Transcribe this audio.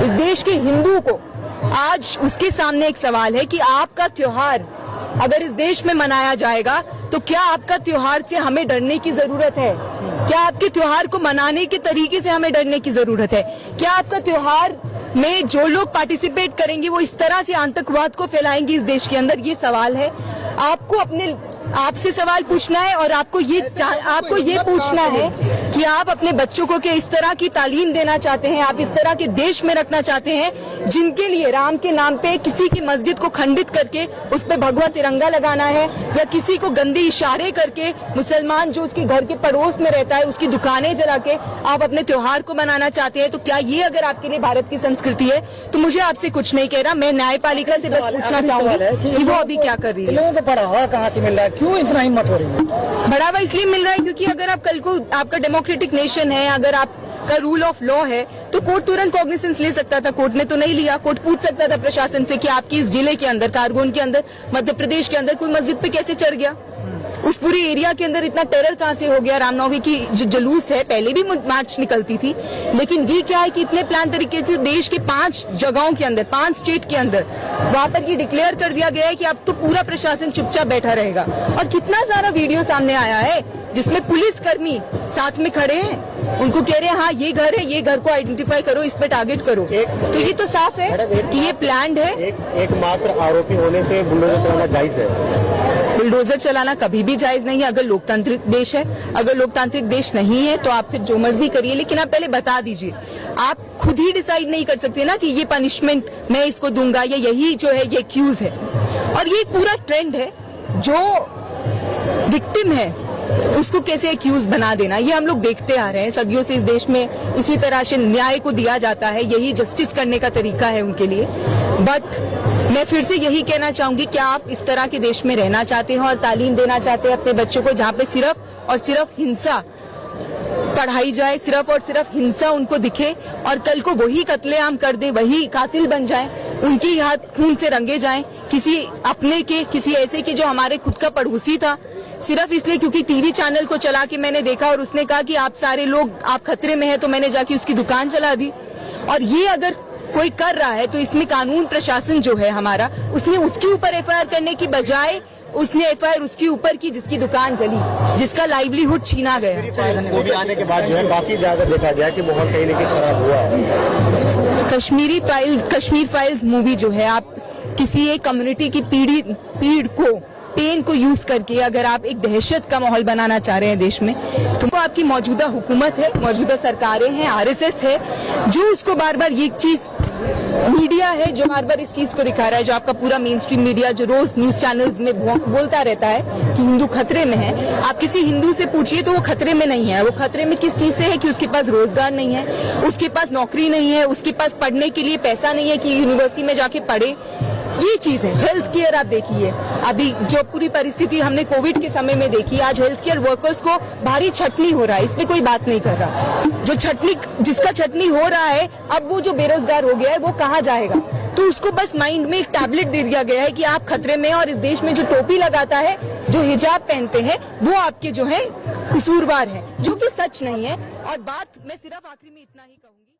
इस देश के हिंदू को आज उसके सामने एक सवाल है कि आपका त्योहार अगर इस देश में मनाया जाएगा तो क्या आपका त्योहार से हमें डरने की जरूरत है? क्या आपके त्योहार को मनाने के तरीके से हमें डरने की जरूरत है? क्या आपका त्योहार में जो लोग पार्टिसिपेट करेंगे वो इस तरह से आतंकवाद को फैलाएंगे इस देश के अंदर? ये सवाल है। आपको आपसे सवाल पूछना है और आपको ये पूछना है कि आप अपने बच्चों को क्या इस तरह की तालीम देना चाहते हैं? आप इस तरह के देश में रखना चाहते हैं जिनके लिए राम के नाम पे किसी की मस्जिद को खंडित करके उस पे भगवा तिरंगा लगाना है, या किसी को गंदे इशारे करके मुसलमान जो उसके घर के पड़ोस में रहता है उसकी दुकानें जला के आप अपने त्योहार को मनाना चाहते हैं? तो क्या ये अगर आपके लिए भारत की संस्कृति है तो मुझे आपसे कुछ नहीं कह रहा। मैं न्यायपालिका से बस पूछना चाहूंगी कि वो अभी क्या कर रही है। लोगों को बढ़ावा कहाँ से मिल रहा है? क्यों इतना हिम्मत हो रही है? बढ़ावा इसलिए मिल रहा है क्योंकि अगर आप कल को आपका डेमोक्रेटिक नेशन है, अगर आपका रूल ऑफ लॉ है तो कोर्ट तुरंत कॉग्निसेंस ले सकता था। कोर्ट ने तो नहीं लिया। कोर्ट पूछ सकता था प्रशासन से कि आपकी इस जिले के अंदर, कारगोन के अंदर, मध्य प्रदेश के अंदर कोई मस्जिद पे कैसे चढ़ गया? उस पूरे एरिया के अंदर इतना टेरर कहां से हो गया? रामनवमी की जो जुलूस है, पहले भी मार्च निकलती थी, लेकिन ये क्या है कि इतने प्लान तरीके से देश के 5 जगहों के अंदर, 5 स्टेट के अंदर वहां पर ये डिक्लेयर कर दिया गया है कि अब तो पूरा प्रशासन चुपचाप बैठा रहेगा। और कितना सारा वीडियो सामने आया है जिसमें पुलिस कर्मी साथ में खड़े हैं, उनको कह रहे हैं हाँ ये घर है, ये घर को आइडेंटिफाई करो, इस पे टारगेट करो। तो ये तो साफ है कि ये प्लान्ड है। एकमात्र आरोपी होने से बुलडोजर चलाना जायज है? बुलडोजर चलाना कभी भी जायज नहीं है अगर लोकतांत्रिक देश है। अगर लोकतांत्रिक देश नहीं है तो आप फिर जो मर्जी करिए, लेकिन आप पहले बता दीजिए। आप खुद ही डिसाइड नहीं कर सकते ना कि ये पनिशमेंट मैं इसको दूंगा या यही जो है ये एक्यूज है। और ये पूरा ट्रेंड है, जो विक्टिम है उसको कैसे एक्यूज बना देना, ये हम लोग देखते आ रहे हैं सदियों से। इस देश में इसी तरह से न्याय को दिया जाता है, यही जस्टिस करने का तरीका है उनके लिए। बट मैं फिर से यही कहना चाहूंगी कि आप इस तरह के देश में रहना चाहते हैं और तालीम देना चाहते हैं अपने बच्चों को, जहाँ पे सिर्फ और सिर्फ हिंसा पढ़ाई जाए, सिर्फ और सिर्फ हिंसा उनको दिखे और कल को वही कत्लेआम कर दे, वही कातिल बन जाए, उनकी हाथ खून से रंगे जाएं, किसी अपने के, किसी ऐसे के जो हमारे खुद का पड़ोसी था, सिर्फ इसलिए क्योंकि टीवी चैनल को चला के मैंने देखा और उसने कहा कि आप सारे लोग आप खतरे में हैं, तो मैंने जाके उसकी दुकान चला दी। और ये अगर कोई कर रहा है तो इसमें कानून प्रशासन जो है हमारा, उसने उसके ऊपर एफआईआर करने की बजाय उसने एफआईआर उसके ऊपर की जिसकी दुकान जली, जिसका लाइवलीहुड छीना गया। मूवी आने के बाद जो है काफी ज्यादा देखा गया कि माहौल कहीं न कहीं खराब हुआ है। कश्मीर फाइल्स मूवी जो है, आप किसी एक कम्युनिटी की पीड़ को, पेन को यूज करके अगर आप एक दहशत का माहौल बनाना चाह रहे हैं देश में, तो आपकी मौजूदा हुकूमत है, मौजूदा सरकारें हैं, आरएसएस है, जो उसको बार बार ये चीज, मीडिया है जो बार बार इस चीज को दिखा रहा है, जो आपका पूरा मेन स्ट्रीम मीडिया जो रोज न्यूज चैनल्स में बोलता रहता है कि हिंदू खतरे में है। आप किसी हिंदू से पूछिए तो वो खतरे में नहीं है। वो खतरे में किस चीज से है? कि उसके पास रोजगार नहीं है, उसके पास नौकरी नहीं है, उसके पास पढ़ने के लिए पैसा नहीं है कि यूनिवर्सिटी में जाके पढ़े। ये चीज है। हेल्थ केयर आप देखिए, अभी जो पूरी परिस्थिति हमने कोविड के समय में देखी, आज हेल्थ केयर वर्कर्स को भारी छटनी हो रहा है, इसमें कोई बात नहीं कर रहा। जो छटनी, जिसका छटनी हो रहा है, अब वो जो बेरोजगार हो गया है वो कहाँ जाएगा? तो उसको बस माइंड में एक टैबलेट दे दिया गया है कि आप खतरे में हैं, और इस देश में जो टोपी लगाता है, जो हिजाब पहनते हैं, वो आपके जो है कसूरवार है, जो कि सच नहीं है। और बात मैं सिर्फ आखिरी में इतना ही कहूंगी।